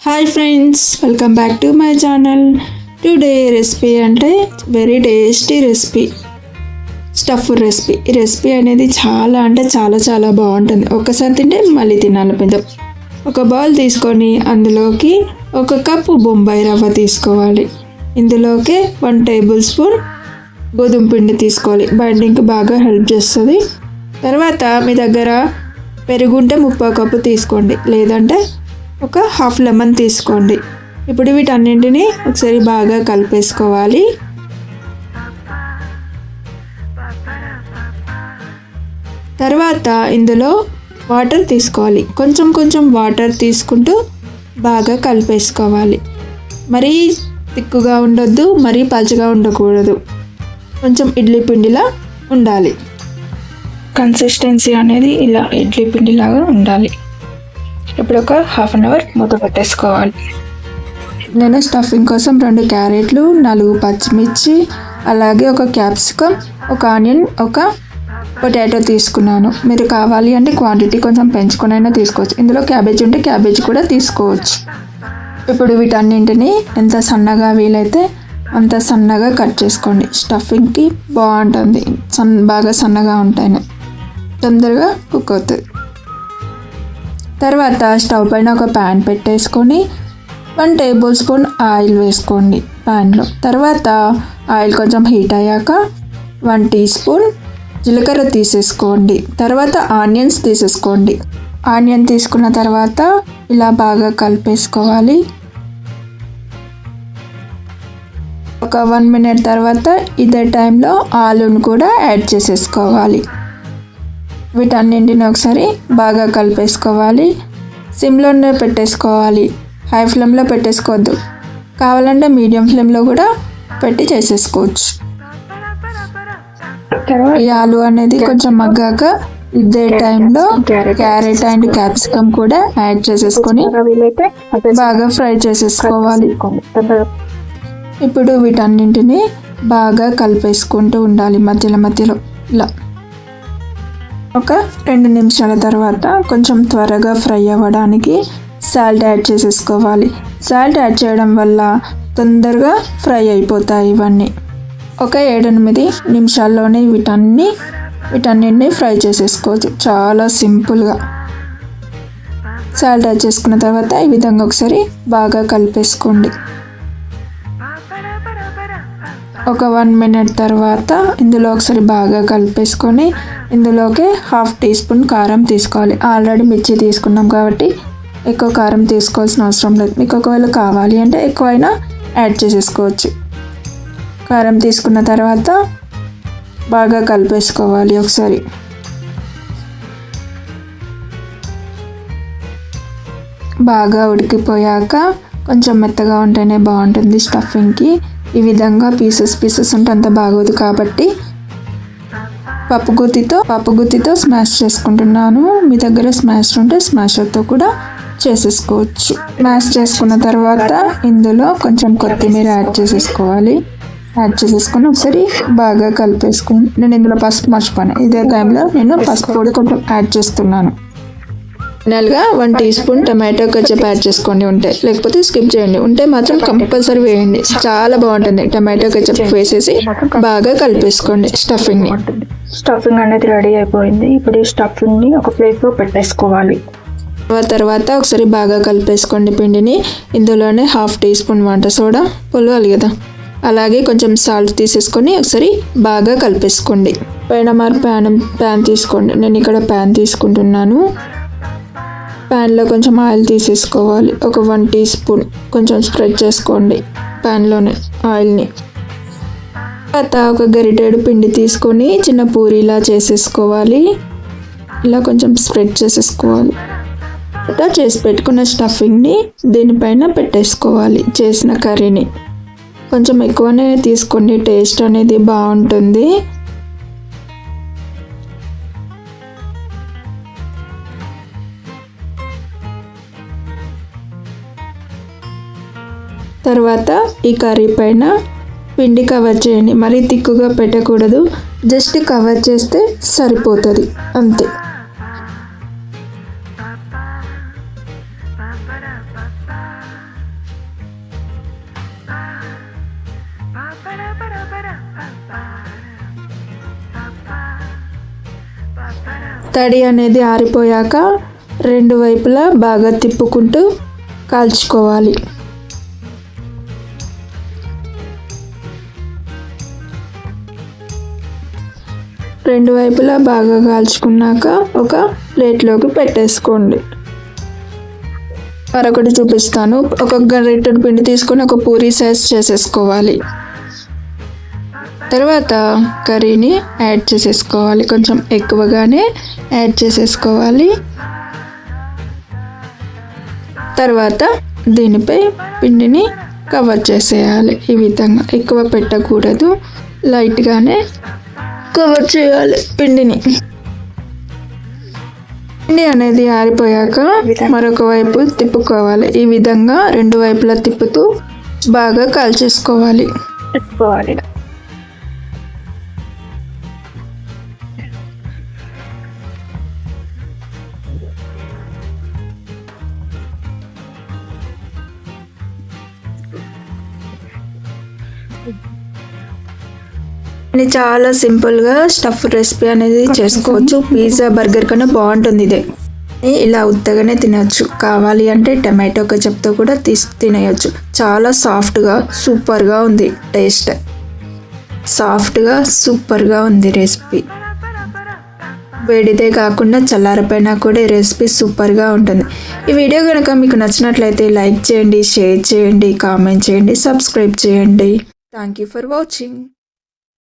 Hi friends, welcome back to my channel. Today recipe అంటే very tasty recipe, stuff recipe. ఈ recipe అనేది చాలా అంటే చాలా బాగుంటుంది. ఒక్కసారి తింటే మళ్ళీ తినాలనిపించదు. ఒక బౌల్ తీసుకొని అందులోకి 1 కప్పు బొంబాయి రవ్వ తీసుకోవాలి. ఇందులోకి 1 టేబుల్ స్పూన్ గోధుమ పిండి తీసుకోవాలి. బైండింగ్కి బాగా హెల్ప్ చేస్తుంది. తర్వాత మీ దగ్గర పెరుగుంటే 1/2 కప్పు తీసుకోండి, లేదంటే ఒక హాఫ్ లెమన్ తీసుకోండి. ఇప్పుడు వీటన్నింటినీ ఒకసారి బాగా కలిపేసుకోవాలి. తర్వాత ఇందులో వాటర్ తీసుకోవాలి. కొంచెం వాటర్ తీసుకుంటూ బాగా కలిపేసుకోవాలి. మరీ తిక్కుగా ఉండొద్దు, మరీ పలుచగా ఉండకూడదు. కొంచెం ఇడ్లీ పిండిలా ఉండాలి. కన్సిస్టెన్సీ అనేది ఇలా ఇడ్లీ పిండిలాగా ఉండాలి. ఇప్పుడు ఒక హాఫ్ అన్ అవర్ మూత పెట్టేసుకోవాలి. నేను స్టఫింగ్ కోసం 2 క్యారెట్లు, 4 పచ్చిమిర్చి, అలాగే ఒక క్యాప్సికమ్, ఒక ఆనియన్, ఒక పొటాటో తీసుకున్నాను. మీరు కావాలి అంటే క్వాంటిటీ కొంచెం పెంచుకునైనా తీసుకోవచ్చు. ఇందులో క్యాబేజీ ఉంటే క్యాబేజీ కూడా తీసుకోవచ్చు. ఇప్పుడు వీటన్నింటినీ ఎంత సన్నగా వీలైతే అంత సన్నగా కట్ చేసుకోండి. స్టఫింగ్కి బాగుంటుంది. బాగా సన్నగా ఉంటాయి, తొందరగా కుక్ అవుతుంది. తర్వాత స్టవ్ పైన ఒక ప్యాన్ పెట్టేసుకొని 1 టేబుల్ స్పూన్ ఆయిల్ వేసుకోండి ప్యాన్లో. తర్వాత ఆయిల్ కొంచెం హీట్ అయ్యాక 1 టీ స్పూన్ జీలకర్ర తీసేసుకోండి. తర్వాత ఆనియన్స్ తీసేసుకోండి. ఆనియన్ తీసుకున్న తర్వాత ఇలా బాగా కలిపేసుకోవాలి. ఒక 1 మినిట్ తర్వాత ఇదే టైంలో ఆలూను కూడా యాడ్ చేసేసుకోవాలి. వీటన్నింటిని ఒకసారి బాగా కలిపేసుకోవాలి. సిమ్లోనే పెట్టేసుకోవాలి, హై ఫ్లేమ్లో పెట్టేసుకోవద్దు. కావాలంటే మీడియం ఫ్లేమ్లో కూడా పెట్టి చేసేసుకోవచ్చు. ఈ ఆలు అనేది కొంచెం మగ్గాక ఇదే టైంలో క్యారెట్ అండ్ క్యాప్సికమ్ కూడా యాడ్ చేసేసుకొని బాగా ఫ్రై చేసేసుకోవాలి. ఇప్పుడు వీటన్నింటినీ బాగా కలిపేసుకుంటూ ఉండాలి మధ్యలో ఇలా. ఒక 2 నిమిషాల తర్వాత కొంచెం త్వరగా ఫ్రై అవ్వడానికి సాల్ట్ యాడ్ చేసేసుకోవాలి. సాల్ట్ యాడ్ చేయడం వల్ల తొందరగా ఫ్రై అయిపోతాయి ఇవన్నీ. ఒక 7-8 నిమిషాల్లోనే వీటన్నిటిని ఫ్రై చేసేసుకోవచ్చు చాలా సింపుల్గా. సాల్ట్ యాడ్ చేసుకున్న తర్వాత ఈ విధంగా ఒకసారి బాగా కలిపేసుకోండి. ఒక 1 మినిట్ తర్వాత ఇందులో ఒకసారి బాగా కలిపేసుకొని ఇందులోకి 1/2 టీ స్పూన్ కారం తీసుకోవాలి. ఆల్రెడీ మిర్చి తీసుకున్నాం కాబట్టి ఎక్కువ కారం తీసుకోవాల్సిన అవసరం లేదు. మీకు ఒకవేళ కావాలి అంటే ఎక్కువైనా యాడ్ చేసేసుకోవచ్చు. కారం తీసుకున్న తర్వాత బాగా కలిపేసుకోవాలి ఒకసారి. బాగా ఉడికిపోయాక కొంచెం మెత్తగా ఉంటేనే బాగుంటుంది స్టఫింగ్కి. ఈ విధంగా పీసెస్ ఉంటే అంత బాగోదు కాబట్టి పప్పు గుత్తితో స్మాష్ చేసుకుంటున్నాను. మీ దగ్గర స్మాష్ ఉంటే స్మాషర్తో కూడా చేసేసుకోవచ్చు. స్మాష్ చేసుకున్న తర్వాత ఇందులో కొంచెం కొత్తిమీర యాడ్ చేసేసుకోవాలి. యాడ్ చేసేసుకొని ఒకసారి బాగా కలిపేసుకోండి. నేను ఇందులో పసుపు మర్చిపోయాను. ఇదే టైంలో నేను పసుపు పొడి కొంచెం యాడ్ చేస్తున్నాను. ఫైనల్గా 1 teaspoon tomato ketchup add చేసుకోండి ఉంటే, లేకపోతే స్కిప్ చేయండి. ఉంటే మాత్రం కంపల్సరీ వేయండి, చాలా బాగుంటుంది. టమాటో కెచప్ వేసేసి బాగా కలిపేసుకోండి స్టఫింగ్ అనేది రెడీ అయిపోయింది. ఇప్పుడు ఈ స్టఫింగ్ని ఒక ప్లేట్లో పెట్టేసుకోవాలి. తర్వాత ఒకసారి బాగా కలిపేసుకోండి పిండిని. ఇందులోనే 1/2 టీ స్పూన్ వంట సోడా, పులవాలి కదా, అలాగే కొంచెం సాల్ట్ తీసేసుకొని ఒకసారి బాగా కలిపేసుకోండి. పైన ప్యాన్ తీసుకోండి. నేను ఇక్కడ ప్యాన్ తీసుకుంటున్నాను. ప్యాన్లో కొంచెం ఆయిల్ తీసేసుకోవాలి. ఒక 1 టీ స్పూన్ కొంచెం స్ప్రెడ్ చేసుకోండి ప్యాన్లోనే ఆయిల్ని. తర్వాత ఒక గరిటెడు పిండి తీసుకొని చిన్న పూరీలా చేసేసుకోవాలి. ఇలా కొంచెం స్ప్రెడ్ చేసేసుకోవాలి. తర్వాత చేసి పెట్టుకున్న స్టఫింగ్ని దీనిపైన పెట్టేసుకోవాలి. చేసిన కర్రీని కొంచెం ఎక్కువనే తీసుకోండి, టేస్ట్ అనేది బాగుంటుంది. తర్వాత ఈ కర్రీ పైన పిండి కవర్ చేయండి. మరీ తిక్కుగా పెట్టకూడదు, జస్ట్ కవర్ చేస్తే సరిపోతుంది అంతే. తడి అనేది ఆరిపోయాక రెండు వైపులా బాగా తిప్పుకుంటూ కాల్చుకోవాలి. రెండు వైపులా బాగా కాల్చుకున్నాక ఒక ప్లేట్లోకి పెట్టేసుకోండి. మరొకటి చూపిస్తాను. ఒక గరిటెడు పిండి తీసుకొని ఒక పూరీ సైజ్ చేసేసుకోవాలి. తర్వాత కర్రీని యాడ్ చేసేసుకోవాలి. కొంచెం ఎక్కువగానే యాడ్ చేసేసుకోవాలి. తర్వాత దీనిపై పిండిని కవర్ చేసేయాలి. ఈ విధంగా ఎక్కువ పెట్టకూడదు, లైట్గానే కవర్ చేయాలి పిండిని. పిండి అనేది ఆరిపోయాక మరొక వైపు తిప్పుకోవాలి. ఈ విధంగా రెండు వైపులా తిప్పుతూ బాగా కాల్చేసుకోవాలి. చాలా సింపుల్గా స్టఫ్ రెసిపీ అనేది చేసుకోవచ్చు. పిజ్జా, బర్గర్ కన్నా బాగుంటుంది ఇదే. ఇలా ఉత్తగానే తినచ్చు. కావాలి అంటే టమాటో కెచప్తో కూడా తినేయచ్చు. చాలా సాఫ్ట్గా సూపర్గా ఉంది. టేస్ట్ సాఫ్ట్గా సూపర్గా ఉంది రెసిపీ. వేడిదే కాకుండా చల్లారిపోయినా కూడా ఈ రెసిపీ సూపర్గా ఉంటుంది. ఈ వీడియో కనుక మీకు నచ్చినట్లయితే లైక్ చేయండి, షేర్ చేయండి, కామెంట్ చేయండి, సబ్స్క్రైబ్ చేయండి. Thank you for watching.